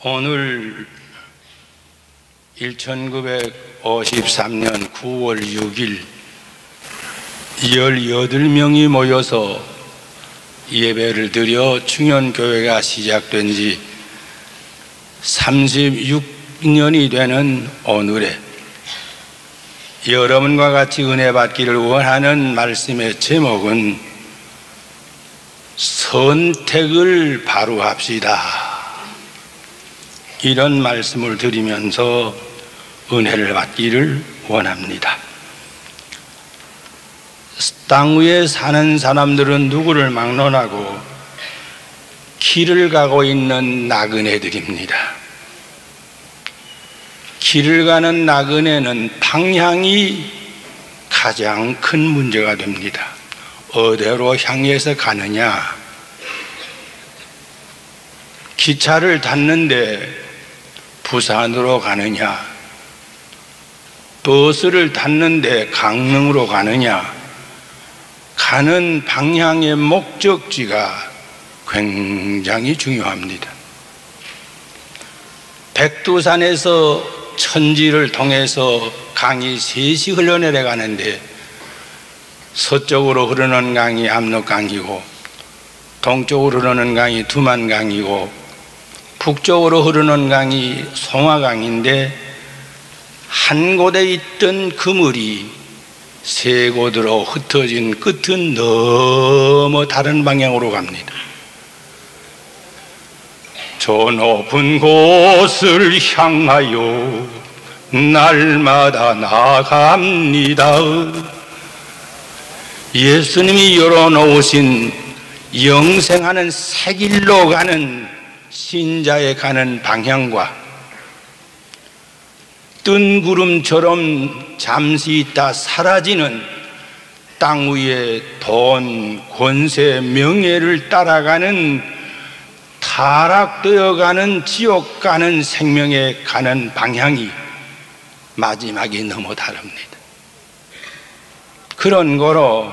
오늘 1953년 9월 6일 18명이 모여서 예배를 드려 충현교회가 시작된 지 36년이 되는 오늘에 여러분과 같이 은혜 받기를 원하는 말씀의 제목은 선택을 바로 합시다. 이런 말씀을 드리면서 은혜를 받기를 원합니다. 땅 위에 사는 사람들은 누구를 막론하고 길을 가고 있는 나그네들입니다. 길을 가는 나그네는 방향이 가장 큰 문제가 됩니다. 어디로 향해서 가느냐? 기차를 탔는데 부산으로 가느냐? 버스를 탔는데 강릉으로 가느냐? 가는 방향의 목적지가 굉장히 중요합니다. 백두산에서 천지를 통해서 강이 셋이 흘러내려가는데 서쪽으로 흐르는 강이 압록강이고 동쪽으로 흐르는 강이 두만강이고 북쪽으로 흐르는 강이 송화강인데 한 곳에 있던 그물이 세 곳으로 흩어진 끝은 너무 다른 방향으로 갑니다. 저 높은 곳을 향하여 날마다 나갑니다. 예수님이 열어놓으신 영생하는 새 길로 가는 신자의 가는 방향과 뜬 구름처럼 잠시 있다 사라지는 땅 위에 돈, 권세, 명예를 따라가는 타락되어 가는 지옥 가는 생명에 가는 방향이 마지막이 너무 다릅니다. 그런 거로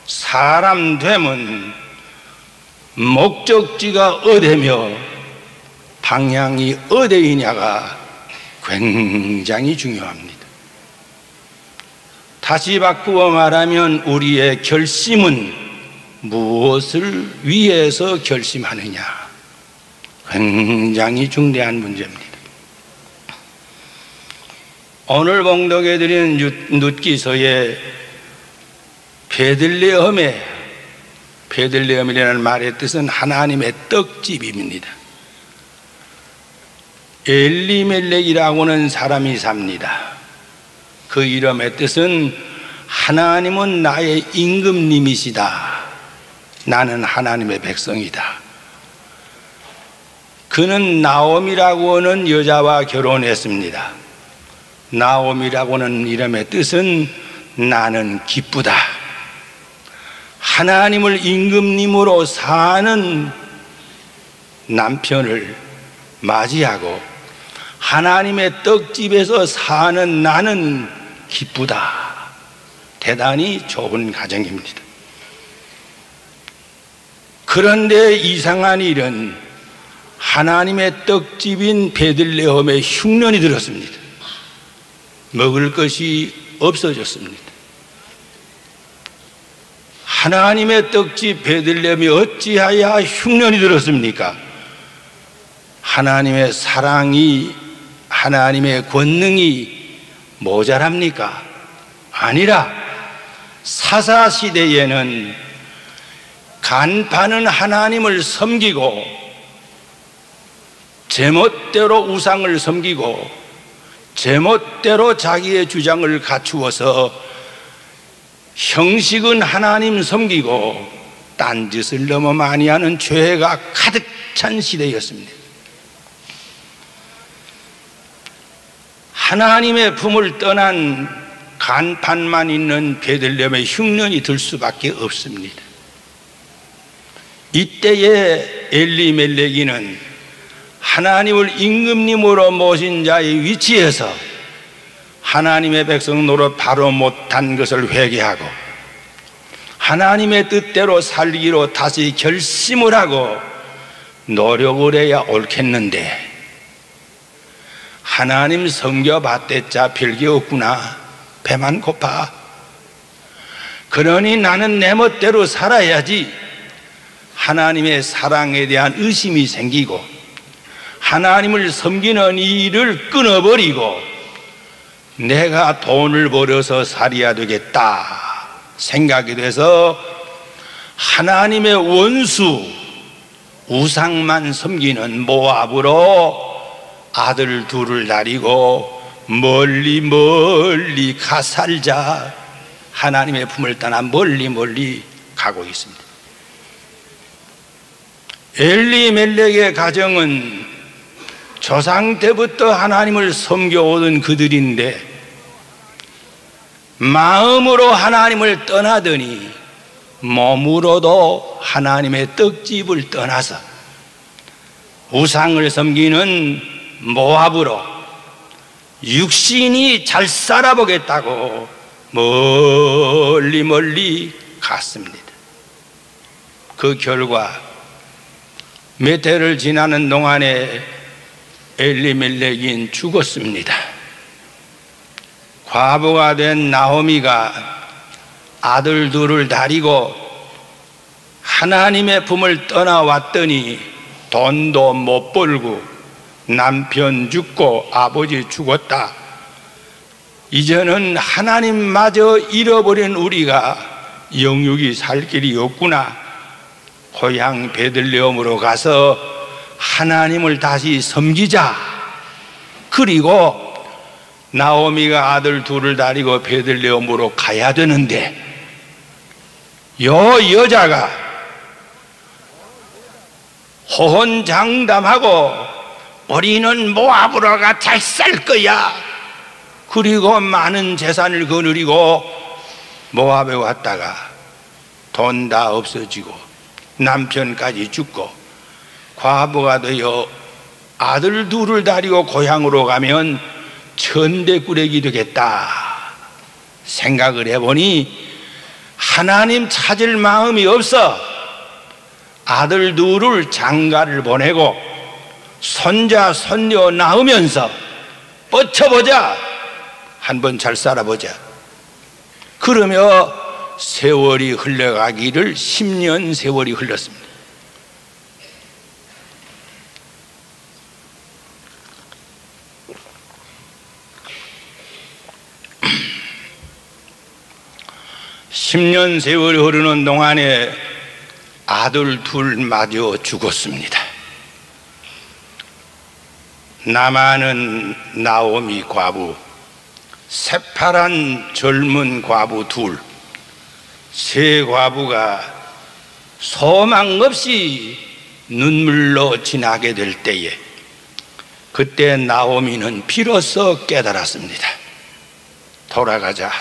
사람 되면 목적지가 어디며 방향이 어디이냐가 굉장히 중요합니다. 다시 바꾸어 말하면 우리의 결심은 무엇을 위해서 결심하느냐, 굉장히 중대한 문제입니다. 오늘 봉독해 드린 룻기서에 베들레헴이라는 말의 뜻은 하나님의 떡집입니다. 엘리멜렉이라고는 사람이 삽니다. 그 이름의 뜻은 하나님은 나의 임금님이시다. 나는 하나님의 백성이다. 그는 나옴이라고 하는 여자와 결혼했습니다. 나옴이라고 하는 이름의 뜻은 나는 기쁘다. 하나님을 임금님으로 사는 남편을 맞이하고 하나님의 떡집에서 사는 나는 기쁘다. 대단히 좋은 가정입니다. 그런데 이상한 일은 하나님의 떡집인 베들레헴에 흉년이 들었습니다. 먹을 것이 없어졌습니다. 하나님의 떡집 베들레헴이 어찌하여 흉년이 들었습니까? 하나님의 사랑이, 하나님의 권능이 모자랍니까? 아니라 사사시대에는 간파는 하나님을 섬기고 제멋대로 우상을 섬기고 제멋대로 자기의 주장을 갖추어서 형식은 하나님 섬기고 딴짓을 너무 많이 하는 죄가 가득 찬 시대였습니다. 하나님의 품을 떠난 간판만 있는 베들레헴의 흉년이 들 수밖에 없습니다. 이때에 엘리멜렉이는 하나님을 임금님으로 모신 자의 위치에서 하나님의 백성 노릇 바로 못한 것을 회개하고 하나님의 뜻대로 살기로 다시 결심을 하고 노력을 해야 옳겠는데 하나님 섬겨봤댔자 별게 없구나. 배만 고파. 그러니 나는 내 멋대로 살아야지. 하나님의 사랑에 대한 의심이 생기고 하나님을 섬기는 일을 끊어버리고 내가 돈을 벌어서 살아야 되겠다 생각이 돼서 하나님의 원수 우상만 섬기는 모압으로 아들 둘을 데리고 멀리 멀리 가 살자. 하나님의 품을 떠나 멀리 멀리 가고 있습니다. 엘리멜렉의 가정은 조상 때부터 하나님을 섬겨오던 그들인데 마음으로 하나님을 떠나더니 몸으로도 하나님의 떡집을 떠나서 우상을 섬기는 모압으로 육신이 잘 살아보겠다고 멀리 멀리 갔습니다. 그 결과 몇 해를 지나는 동안에 엘리멜렉이 죽었습니다. 과부가 된 나오미가 아들 둘을 데리고 하나님의 품을 떠나왔더니 돈도 못 벌고 남편 죽고 아버지 죽었다. 이제는 하나님마저 잃어버린 우리가 영육이 살 길이 없구나. 고향 베들레헴으로 가서 하나님을 다시 섬기자. 그리고 나오미가 아들 둘을 데리고 베들레헴으로 가야 되는데 요 여자가 호언장담하고 우리는 모압으로 가 잘 살 거야. 그리고 많은 재산을 거느리고 모압에 왔다가 돈 다 없어지고 남편까지 죽고 과부가 되어 아들 둘을 데리고 고향으로 가면 천대꾸레기 되겠다 생각을 해보니 하나님 찾을 마음이 없어 아들 둘을 장가를 보내고 손자 손녀 낳으면서 뻗쳐보자. 한번 잘 살아보자. 그러며 세월이 흘러가기를 10년 세월이 흘렀습니다. (10년) 세월이 흐르는 동안에 아들 둘마저 죽었습니다. 남아는 나오미 과부, 새파란 젊은 과부 둘, 세 과부가 소망 없이 눈물로 지나게 될 때에 그때 나오미는 비로소 깨달았습니다. 돌아가자.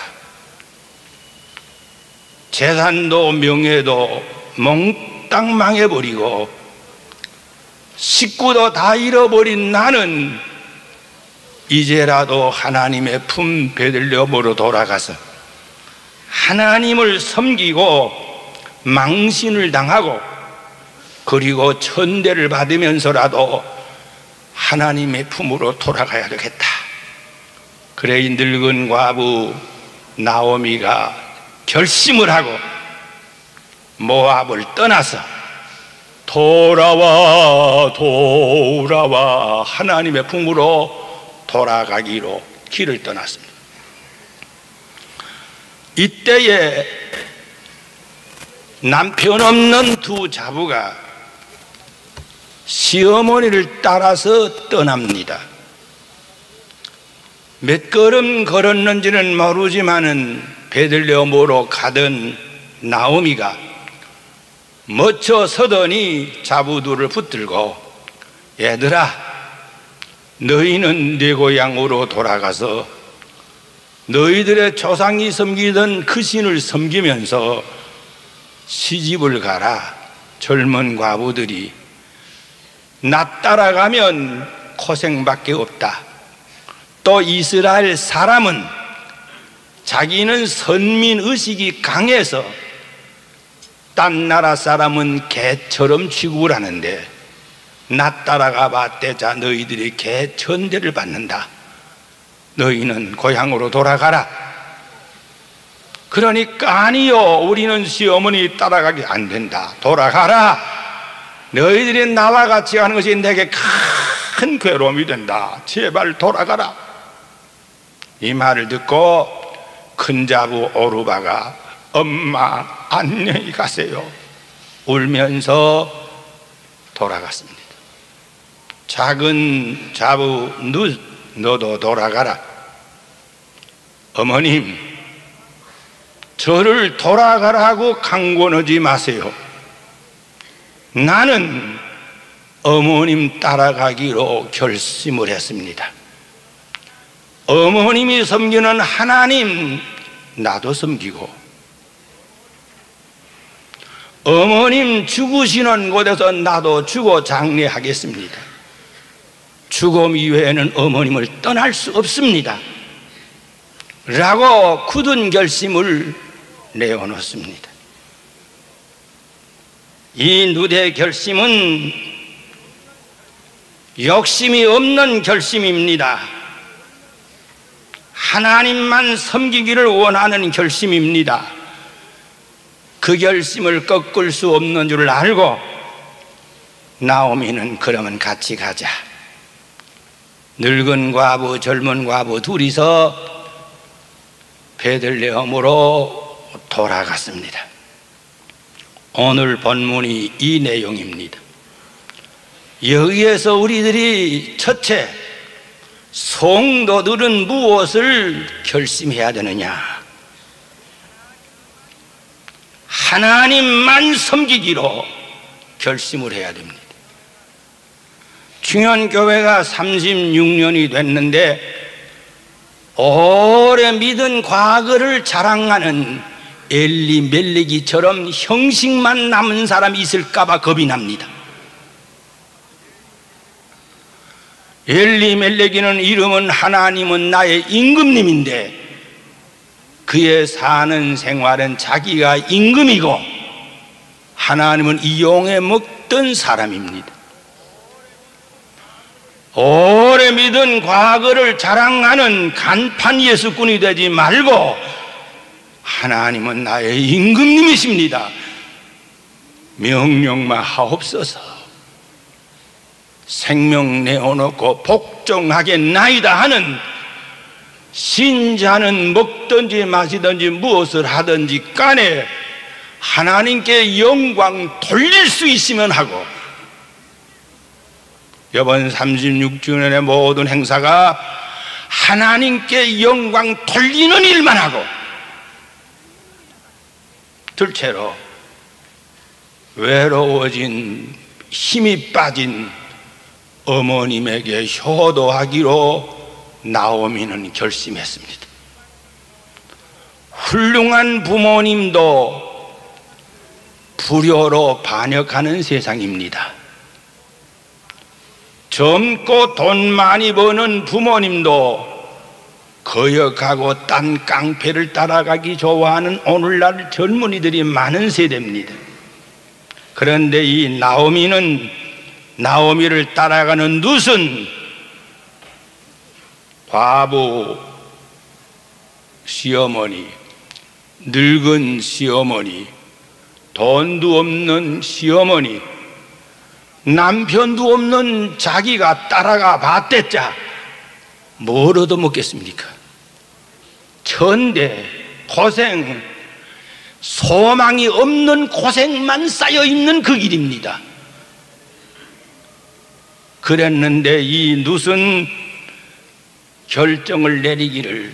재산도 명예도 몽땅 망해버리고 식구도 다 잃어버린 나는 이제라도 하나님의 품 베들레헴으로 돌아가서 하나님을 섬기고 망신을 당하고 그리고 천대를 받으면서라도 하나님의 품으로 돌아가야 되겠다. 그래 이 늙은 과부 나오미가 결심을 하고 모압을 떠나서 돌아와 돌아와 하나님의 품으로 돌아가기로 길을 떠났습니다. 이때에 남편 없는 두 자부가 시어머니를 따라서 떠납니다. 몇 걸음 걸었는지는 모르지만은 베들레헴으로 가던 나오미가 멋져 서더니 자부들을 붙들고 얘들아 너희는 네 고향으로 돌아가서 너희들의 조상이 섬기던 그 신을 섬기면서 시집을 가라. 젊은 과부들이 나 따라가면 고생밖에 없다. 또 이스라엘 사람은 자기는 선민의식이 강해서 딴 나라 사람은 개처럼 취급을 하는데 나 따라가 봤대자 너희들이 개 천대를 받는다. 너희는 고향으로 돌아가라. 그러니까 아니요, 우리는 시어머니 따라가기 안 된다. 돌아가라. 너희들이 나와 같이 하는 것이 내게 큰 괴로움이 된다. 제발 돌아가라. 이 말을 듣고 큰자부 오르바가 엄마 안녕히 가세요 울면서 돌아갔습니다. 작은 자부 너도 돌아가라. 어머님, 저를 돌아가라고 강권하지 마세요. 나는 어머님 따라가기로 결심을 했습니다. 어머님이 섬기는 하나님 나도 섬기고, 어머님 죽으시는 곳에서 나도 죽어 장례하겠습니다. 죽음 이외에는 어머님을 떠날 수 없습니다 라고 굳은 결심을 내어놓습니다. 이 누대의 결심은 욕심이 없는 결심입니다. 하나님만 섬기기를 원하는 결심입니다. 그 결심을 꺾을 수 없는 줄 알고 나오미는 그러면 같이 가자. 늙은 과부 젊은 과부 둘이서 베들레헴으로 돌아갔습니다. 오늘 본문이 이 내용입니다. 여기에서 우리들이 첫째, 성도들은 무엇을 결심해야 되느냐? 하나님만 섬기기로 결심을 해야 됩니다. 충현교회가 36년이 됐는데 오래 믿은 과거를 자랑하는 엘리멜레기처럼 형식만 남은 사람이 있을까봐 겁이 납니다. 엘리멜레기는 이름은 하나님은 나의 임금님인데 그의 사는 생활은 자기가 임금이고 하나님은 이용해 먹던 사람입니다. 오래 믿은 과거를 자랑하는 간판 예수꾼이 되지 말고 하나님은 나의 임금님이십니다. 명령만 하옵소서. 생명 내어놓고 복종하겠나이다 하는 신자는 먹든지 마시든지 무엇을 하든지 간에 하나님께 영광 돌릴 수 있으면 하고, 이번 36주년의 모든 행사가 하나님께 영광 돌리는 일만 하고, 둘째로 외로워진 힘이 빠진 어머님에게 효도하기로 나오미는 결심했습니다. 훌륭한 부모님도 불효로 반역하는 세상입니다. 젊고 돈 많이 버는 부모님도 거역하고 딴 깡패를 따라가기 좋아하는 오늘날 젊은이들이 많은 세대입니다. 그런데 이 나오미를 따라가는 룻은 과부 시어머니, 늙은 시어머니, 돈도 없는 시어머니, 남편도 없는 자기가 따라가 봤댔자 뭘 얻어먹겠습니까? 천대 고생, 소망이 없는 고생만 쌓여있는 그 길입니다. 그랬는데 이 룻은 결정을 내리기를,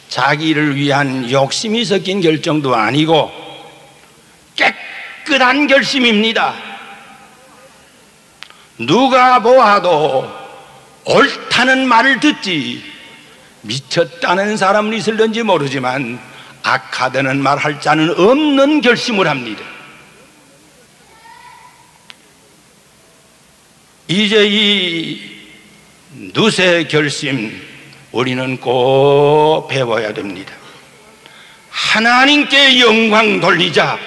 자기를 위한 욕심이 섞인 결정도 아니고 깨끗한 결심입니다. 누가 보아도 옳다는 말을 듣지, 미쳤다는 사람은 있을런지 모르지만 악하다는 말 할 자는 없는 결심을 합니다. 이제 이 룻의 결심 우리는 꼭 배워야 됩니다. 하나님께 영광 돌리자,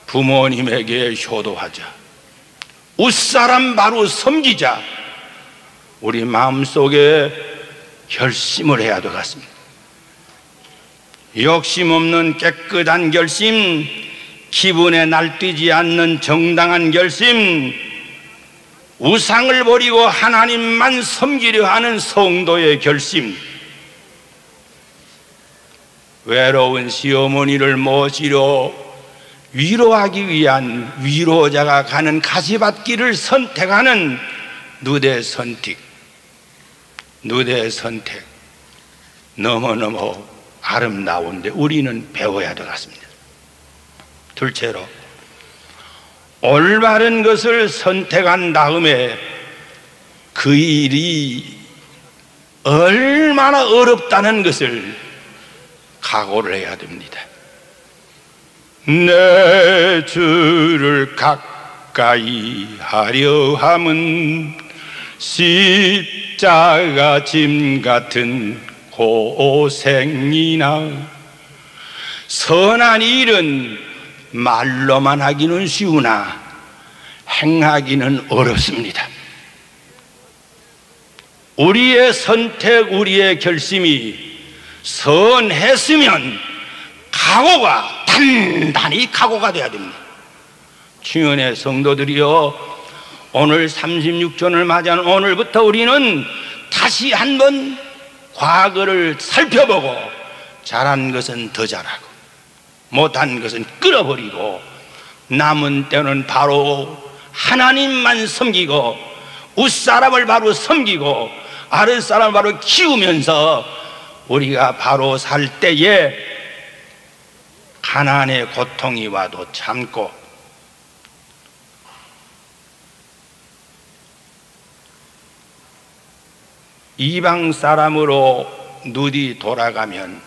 부모님에게 효도하자, 웃사람 바로 섬기자. 우리 마음속에 결심을 해야 되겠습니다. 욕심 없는 깨끗한 결심, 기분에 날뛰지 않는 정당한 결심, 우상을 버리고 하나님만 섬기려 하는 성도의 결심, 외로운 시어머니를 모시려 위로하기 위한 위로자가 가는 가시밭길을 선택하는 누대 선택, 너무너무 아름다운데 우리는 배워야 되겠습니다. 둘째로, 올바른 것을 선택한 다음에 그 일이 얼마나 어렵다는 것을 각오를 해야 됩니다. 내 주를 가까이 하려 함은 십자가 짐 같은 고생이나, 선한 일은 말로만 하기는 쉬우나 행하기는 어렵습니다. 우리의 선택, 우리의 결심이 선했으면 각오가 단단히 각오가 되어야 됩니다. 주연의 성도들이여, 오늘 36전을 맞이하는 오늘부터 우리는 다시 한번 과거를 살펴보고, 잘한 것은 더 잘하고 못한 것은 끊어버리고, 남은 때는 바로 하나님만 섬기고, 윗사람을 바로 섬기고 아랫사람을 바로 키우면서 우리가 바로 살 때에 가난의 고통이 와도 참고, 이방 사람으로 누디 돌아가면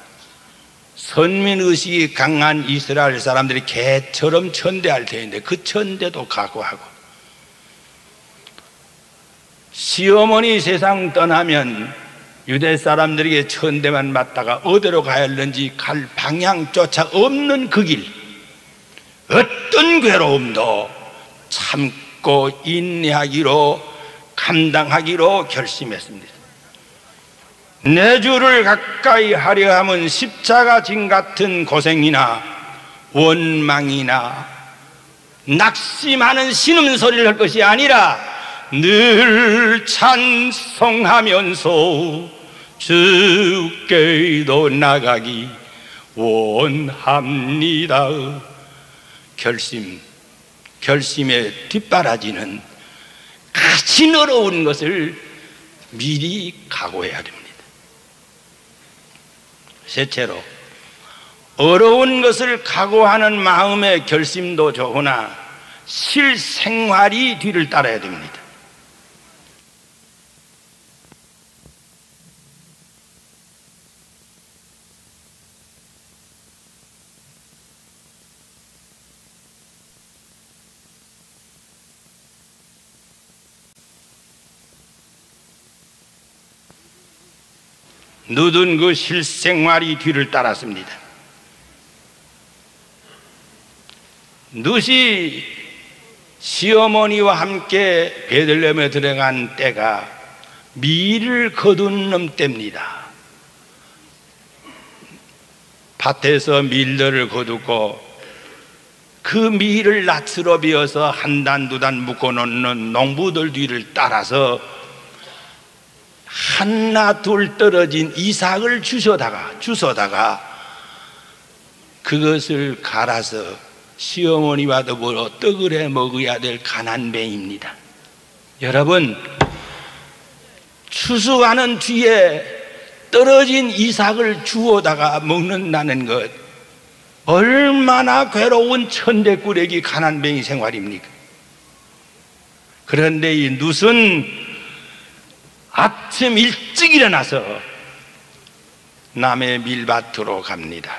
선민의식이 강한 이스라엘 사람들이 개처럼 천대할 텐데 그 천대도 각오하고, 시어머니 세상 떠나면 유대 사람들에게 천대만 맞다가 어디로 가야 하는지 갈 방향조차 없는 그 길, 어떤 괴로움도 참고 인내하기로, 감당하기로 결심했습니다. 내 주를 가까이 하려 함은 십자가 짐 같은 고생이나 원망이나 낙심하는 신음소리를 할 것이 아니라 늘 찬송하면서 주께로 나가기 원합니다. 결심에 뒷바라지는 가진 어려운 것을 미리 각오해야 됩니다. 셋째로, 어려운 것을 각오하는 마음의 결심도 좋으나 실생활이 뒤를 따라야 됩니다. 누든 그 실생활이 뒤를 따랐습니다. 룻이 시어머니와 함께 베들레헴에 들어간 때가 밀을 거둔 때입니다. 밭에서 밀들을 거두고 그 밀을 낫으로 베어서 한 단 두 단 묶어놓는 농부들 뒤를 따라서 하나 둘 떨어진 이삭을 주워다가 그것을 갈아서 시어머니와 더불어 떡을 해 먹어야 될 가난뱅이입니다. 여러분, 추수하는 뒤에 떨어진 이삭을 주워다가 먹는다는 것, 얼마나 괴로운 천대꾸레기 가난뱅이 생활입니까? 그런데 이 룻은 아침 일찍 일어나서 남의 밀밭으로 갑니다.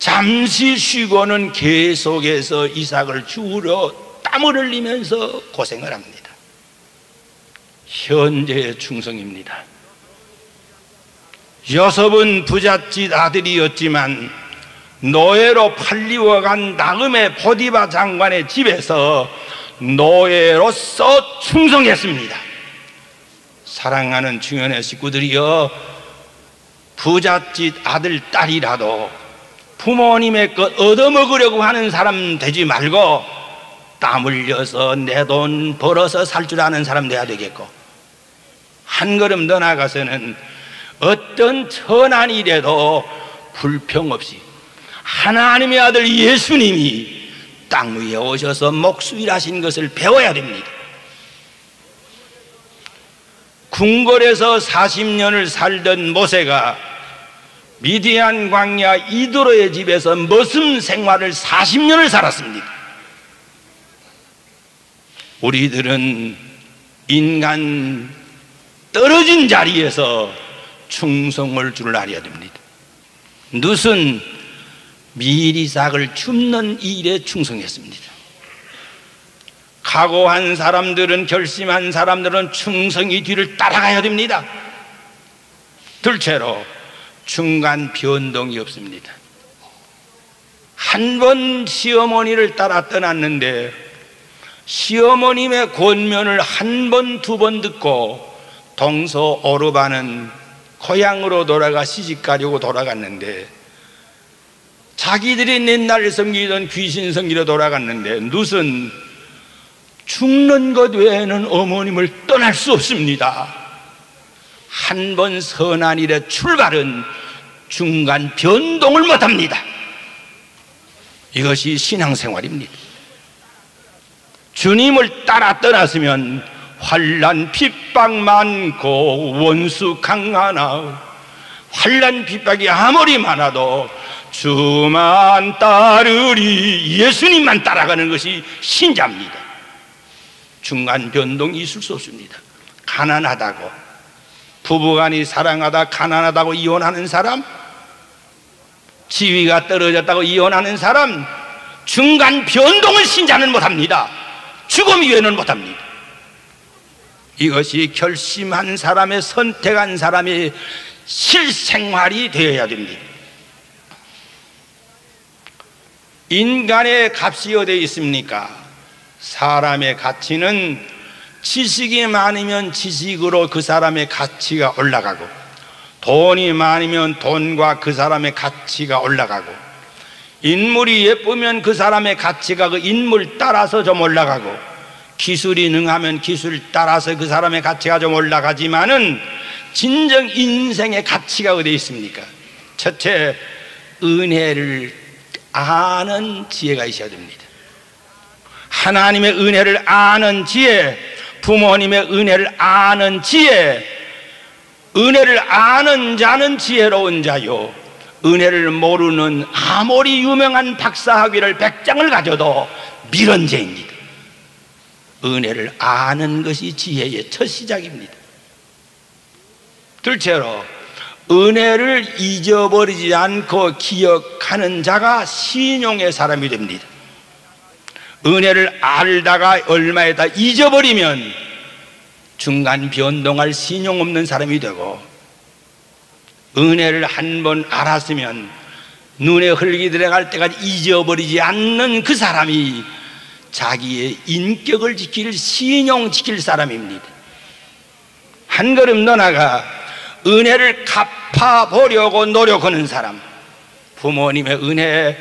잠시 쉬고는 계속해서 이삭을 주우러 땀을 흘리면서 고생을 합니다. 현재의 충성입니다. 요셉은 부잣집 아들이었지만 노예로 팔리워간 나음의 보디바 장관의 집에서 노예로서 충성했습니다. 사랑하는 중연의 식구들이여, 부잣집 아들, 딸이라도 부모님의 것 얻어먹으려고 하는 사람 되지 말고 땀 흘려서 내 돈 벌어서 살 줄 아는 사람 돼야 되겠고, 한 걸음 더 나가서는 어떤 천한 일에도 불평 없이 하나님의 아들 예수님이 땅 위에 오셔서 목수일하신 것을 배워야 됩니다. 궁궐에서 40년을 살던 모세가 미디안 광야 이도로의 집에서 머슴 생활을 40년을 살았습니다. 우리들은 인간 떨어진 자리에서 충성을 줄 알아야 됩니다. 룻은 미리삭을 줍는 일에 충성했습니다. 각오한 사람들은, 결심한 사람들은 충성이 뒤를 따라가야 됩니다. 둘째로 중간 변동이 없습니다. 한 번 시어머니를 따라 떠났는데 시어머님의 권면을 한 번, 두 번 듣고 동서 오르바는 고향으로 돌아가 시집가려고 돌아갔는데, 자기들이 옛날 섬기던 귀신 섬기러 돌아갔는데 룻은 죽는 것 외에는 어머님을 떠날 수 없습니다. 한 번 선한 일의 출발은 중간 변동을 못합니다. 이것이 신앙생활입니다. 주님을 따라 떠났으면 환난 핍박 많고 원수 강하나, 환난 핍박이 아무리 많아도 주만 따르리, 예수님만 따라가는 것이 신자입니다. 중간 변동이 있을 수 없습니다. 가난하다고, 부부간이 사랑하다 가난하다고 이혼하는 사람, 지위가 떨어졌다고 이혼하는 사람, 중간 변동을 신자는 못합니다. 죽음 이외에는 못합니다. 이것이 결심한 사람의, 선택한 사람의 실생활이 되어야 됩니다. 인간의 값이 어디에 있습니까? 사람의 가치는 지식이 많으면 지식으로 그 사람의 가치가 올라가고, 돈이 많으면 돈과 그 사람의 가치가 올라가고, 인물이 예쁘면 그 사람의 가치가 그 인물 따라서 좀 올라가고, 기술이 능하면 기술 따라서 그 사람의 가치가 좀 올라가지만은 진정 인생의 가치가 어디에 있습니까? 첫째, 은혜를 아는 지혜가 있어야 됩니다. 하나님의 은혜를 아는 지혜, 부모님의 은혜를 아는 지혜. 은혜를 아는 자는 지혜로운 자요, 은혜를 모르는 아무리 유명한 박사학위를 100장을 가져도 미련죄입니다. 은혜를 아는 것이 지혜의 첫 시작입니다. 둘째로, 은혜를 잊어버리지 않고 기억하는 자가 신용의 사람이 됩니다. 은혜를 알다가 얼마 있다 잊어버리면 중간 변동할 신용 없는 사람이 되고, 은혜를 한 번 알았으면 눈에 흙이 들어갈 때까지 잊어버리지 않는 그 사람이 자기의 인격을 지킬, 신용 지킬 사람입니다. 한 걸음 더 나가 은혜를 갚아보려고 노력하는 사람, 부모님의 은혜,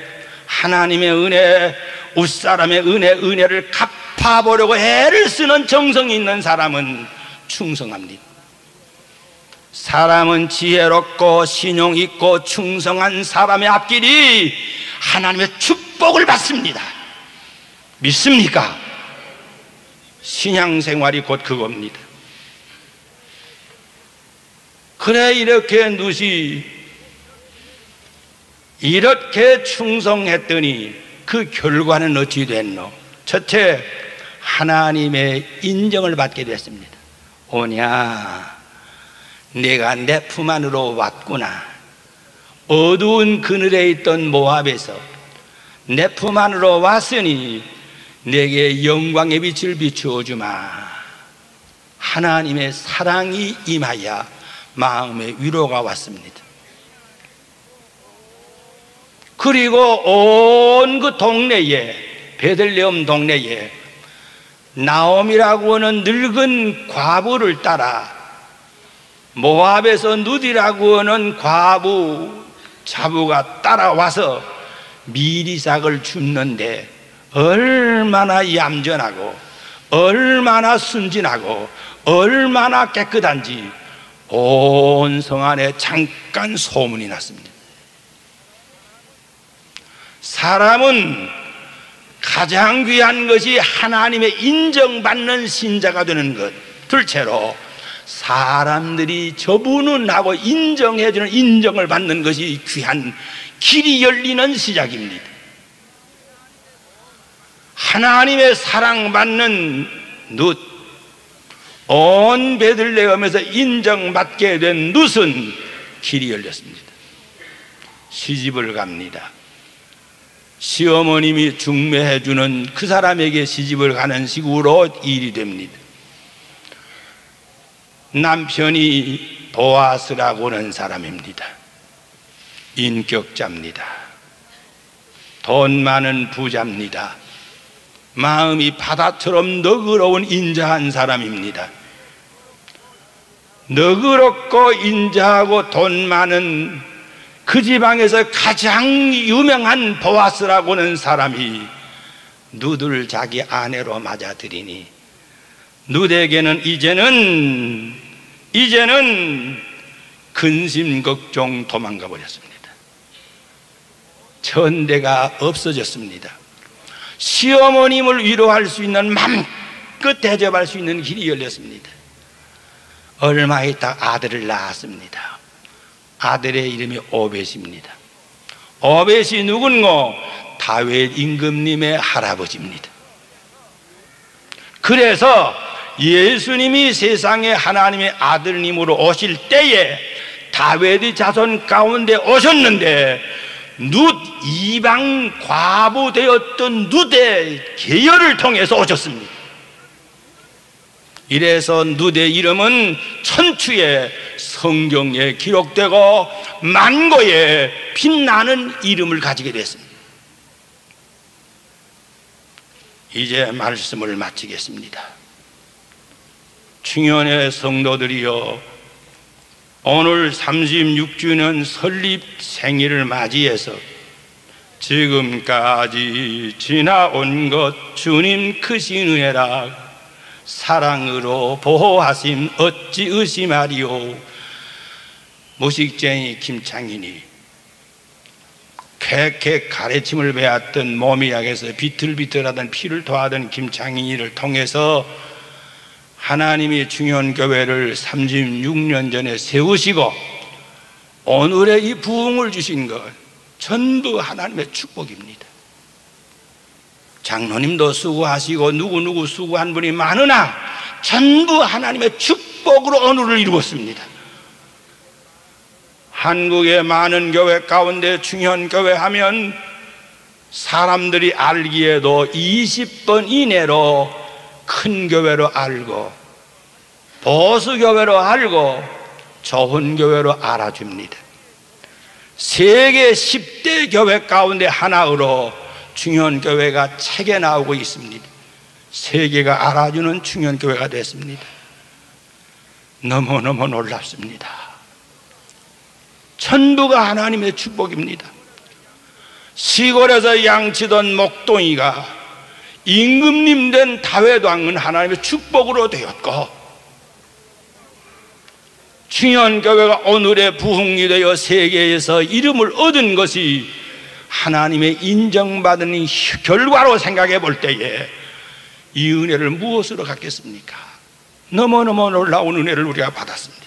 하나님의 은혜, 웃사람의 은혜, 은혜를 갚아보려고 애를 쓰는 정성이 있는 사람은 충성합니다. 사람은 지혜롭고 신용 있고 충성한 사람의 앞길이 하나님의 축복을 받습니다. 믿습니까? 신앙생활이 곧 그겁니다. 그래, 이렇게 룻이 이렇게 충성했더니 그 결과는 어찌 됐노? 첫째, 하나님의 인정을 받게 됐습니다. 오냐, 내가 내 품 안으로 왔구나. 어두운 그늘에 있던 모압에서 내 품 안으로 왔으니 내게 영광의 빛을 비추어 주마. 하나님의 사랑이 임하여 마음의 위로가 왔습니다. 그리고 온 그 동네에, 베들레헴 동네에 나옴이라고 하는 늙은 과부를 따라 모압에서 누디라고 하는 과부 자부가 따라와서 미리삭을 줍는데 얼마나 얌전하고 얼마나 순진하고 얼마나 깨끗한지 온 성 안에 잠깐 소문이 났습니다. 사람은 가장 귀한 것이 하나님의 인정받는 신자가 되는 것, 둘째로 사람들이 저분은 하고 인정해주는 인정을 받는 것이 귀한 길이 열리는 시작입니다. 하나님의 사랑받는 룻, 온 베들레헴에서 인정받게 된 룻은 길이 열렸습니다. 시집을 갑니다. 시어머님이 중매해주는 그 사람에게 시집을 가는 식으로 일이 됩니다. 남편이 보아스라고 하는 사람입니다. 인격자입니다. 돈 많은 부자입니다. 마음이 바다처럼 너그러운 인자한 사람입니다. 너그럽고 인자하고 돈 많은 그 지방에서 가장 유명한 보아스라고 하는 사람이 룻을 자기 아내로 맞아들이니 룻에게는 이제는 근심걱정 도망가 버렸습니다. 천대가 없어졌습니다. 시어머님을 위로할 수 있는 맘껏 대접할 수 있는 길이 열렸습니다. 얼마 있다 아들을 낳았습니다. 아들의 이름이 오벳입니다. 오벳이 누군고? 다윗 임금님의 할아버지입니다. 그래서 예수님이 세상에 하나님의 아들님으로 오실 때에 다윗의 자손 가운데 오셨는데 룻, 이방 과부 되었던 룻의 계열을 통해서 오셨습니다. 이래서 룻의 이름은 천추에 성경에 기록되고 만고에 빛나는 이름을 가지게 됐습니다. 이제 말씀을 마치겠습니다. 충현의 성도들이여, 오늘 36주년 설립 생일을 맞이해서 지금까지 지나온 것 주님 크신 은혜라 사랑으로 보호하심 어찌 의심하리오. 무식쟁이 김창인이 캐캐 가래침을 베었던 몸이 약해서 비틀비틀하던 피를 토하던 김창인이를 통해서 하나님이 충현교회를 36년 전에 세우시고 오늘의 이 부흥을 주신 것 전부 하나님의 축복입니다. 장로님도 수고하시고 누구누구 수고한 분이 많으나 전부 하나님의 축복으로 오늘을 이루었습니다. 한국의 많은 교회 가운데 충현교회 하면 사람들이 알기에도 20번 이내로 큰 교회로 알고 보수교회로 알고 좋은 교회로 알아줍니다. 세계 10대 교회 가운데 하나로 충현교회가 책에 나오고 있습니다. 세계가 알아주는 충현교회가 됐습니다. 너무너무 놀랍습니다. 전부가 하나님의 축복입니다. 시골에서 양치던 목동이가 임금님 된 다윗 왕은 하나님의 축복으로 되었고, 충현교회가 오늘의 부흥이 되어 세계에서 이름을 얻은 것이 하나님의 인정받은 결과로 생각해 볼 때에 이 은혜를 무엇으로 갖겠습니까? 너무너무 놀라운 은혜를 우리가 받았습니다.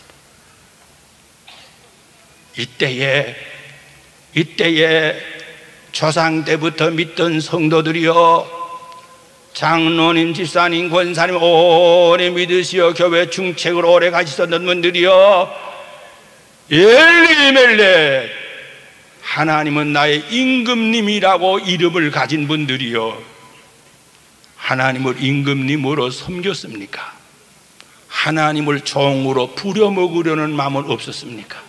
이때에 조상 때부터 믿던 성도들이여, 장로님, 집사님, 권사님 오래 믿으시어 교회 중책으로 오래 가시던 분들이여, 엘리멜렉 하나님은 나의 임금님이라고 이름을 가진 분들이여, 하나님을 임금님으로 섬겼습니까? 하나님을 종으로 부려먹으려는 마음은 없었습니까?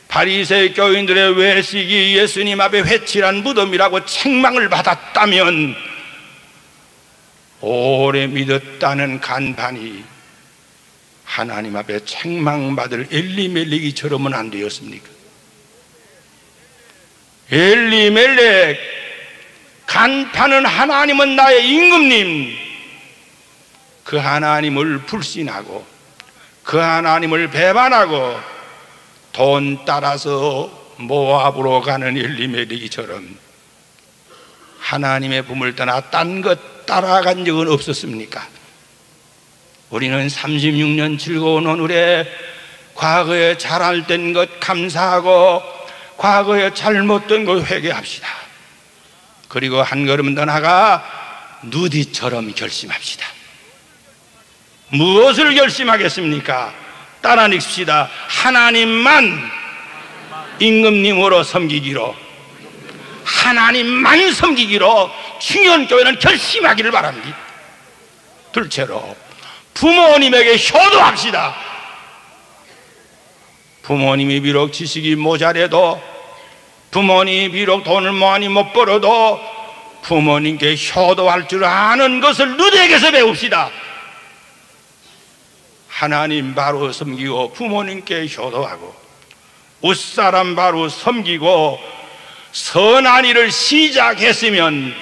바리새의 교인들의 외식이 예수님 앞에 회칠한 무덤이라고 책망을 받았다면 오래 믿었다는 간판이 하나님 앞에 책망받을 엘리멜렉이처럼은 안 되었습니까? 엘리멜렉, 간파는 하나님은 나의 임금님, 그 하나님을 불신하고 그 하나님을 배반하고 돈 따라서 모압으로 가는 엘리멜렉이처럼 하나님의 품을 떠나 딴 것 따라간 적은 없었습니까? 우리는 36년 즐거운 오늘에 과거에 잘못된 것 감사하고 과거에 잘못된 것 회개합시다. 그리고 한 걸음 더 나가 누디처럼 결심합시다. 무엇을 결심하겠습니까? 따라읽읍시다. 하나님만 임금님으로 섬기기로, 하나님만 섬기기로 충현교회는 결심하기를 바랍니다. 둘째로 부모님에게 효도합시다. 부모님이 비록 지식이 모자라도, 부모님이 비록 돈을 많이 못 벌어도 부모님께 효도할 줄 아는 것을 누구에게서 배웁시다. 하나님 바로 섬기고 부모님께 효도하고 웃사람 바로 섬기고 선한 일을 시작했으면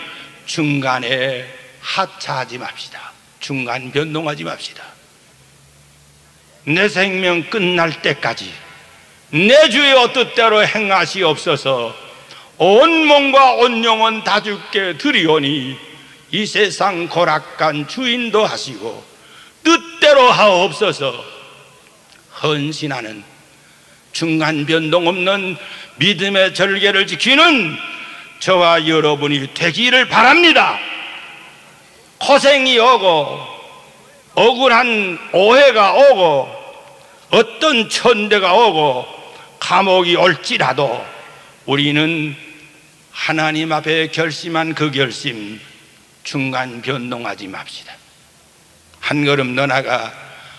중간에 하차하지 맙시다. 중간 변동하지 맙시다. 내 생명 끝날 때까지 내 주의 뜻대로 행하시옵소서. 온 몸과 온 영혼 다 주께 드리오니 이 세상 고락간 주인도 하시고 뜻대로 하옵소서. 헌신하는 중간 변동 없는 믿음의 절개를 지키는 저와 여러분이 되기를 바랍니다. 고생이 오고 억울한 오해가 오고 어떤 천대가 오고 감옥이 올지라도 우리는 하나님 앞에 결심한 그 결심 중간 변동하지 맙시다. 한 걸음 더 나가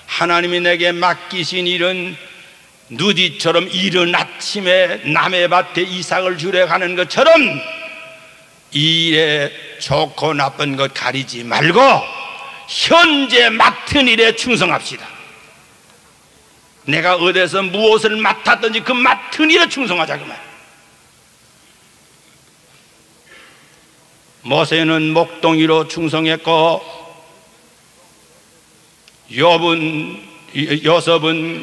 하나님이 내게 맡기신 일은 누디처럼 이른 아침에 남의 밭에 이삭을 주려 가는 것처럼 이 일에 좋고 나쁜 것 가리지 말고 현재 맡은 일에 충성합시다. 내가 어디서 무엇을 맡았든지 그 맡은 일에 충성하자 그 말. 모세는 목동이로 충성했고 요셉은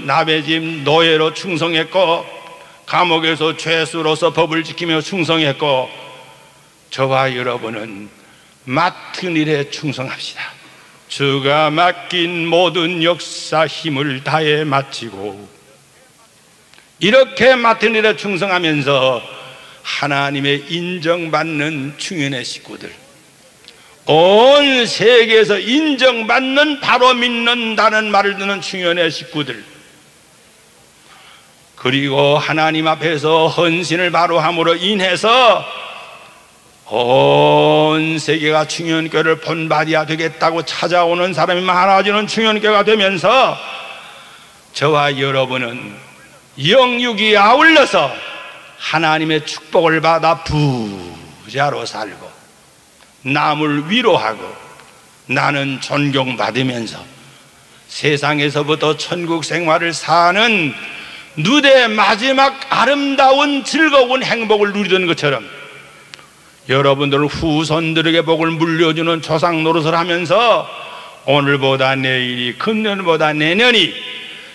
남의 집 노예로 충성했고 감옥에서 죄수로서 법을 지키며 충성했고 저와 여러분은 맡은 일에 충성합시다. 주가 맡긴 모든 역사 힘을 다해 마치고 이렇게 맡은 일에 충성하면서 하나님의 인정받는 충현의 식구들, 온 세계에서 인정받는 바로 믿는다는 말을 듣는 충현의 식구들, 그리고 하나님 앞에서 헌신을 바로 함으로 인해서 온 세계가 충현교회를 본받아야 되겠다고 찾아오는 사람이 많아지는 충현교회가 되면서 저와 여러분은 영육이 아울러서 하나님의 축복을 받아 부자로 살고 남을 위로하고 나는 존경받으면서 세상에서부터 천국 생활을 사는 누대 마지막 아름다운 즐거운 행복을 누리던 것처럼 여러분들 후손들에게 복을 물려주는 조상 노릇을 하면서 오늘보다 내일이 금년보다 내년이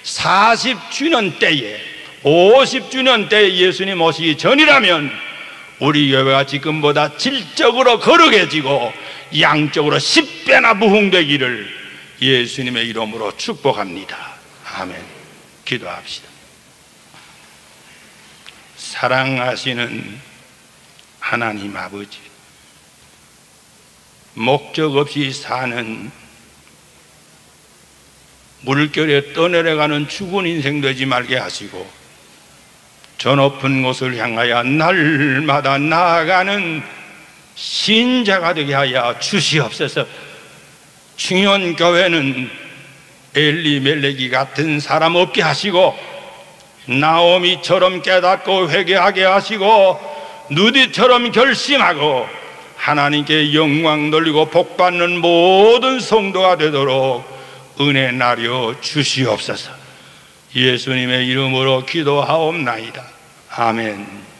40주년 때에 50주년 때에 예수님 오시기 전이라면 우리 교회가 지금보다 질적으로 거룩해지고 양적으로 10배나 부흥되기를 예수님의 이름으로 축복합니다. 아멘. 기도합시다. 사랑하시는 하나님 아버지, 목적 없이 사는 물결에 떠내려가는 죽은 인생 되지 말게 하시고 저 높은 곳을 향하여 날마다 나아가는 신자가 되게 하여 주시옵소서. 충현교회는 엘리멜렉이 같은 사람 없게 하시고 나오미처럼 깨닫고 회개하게 하시고 누디처럼 결심하고 하나님께 영광 돌리고 복받는 모든 성도가 되도록 은혜 나려 주시옵소서. 예수님의 이름으로 기도하옵나이다. 아멘.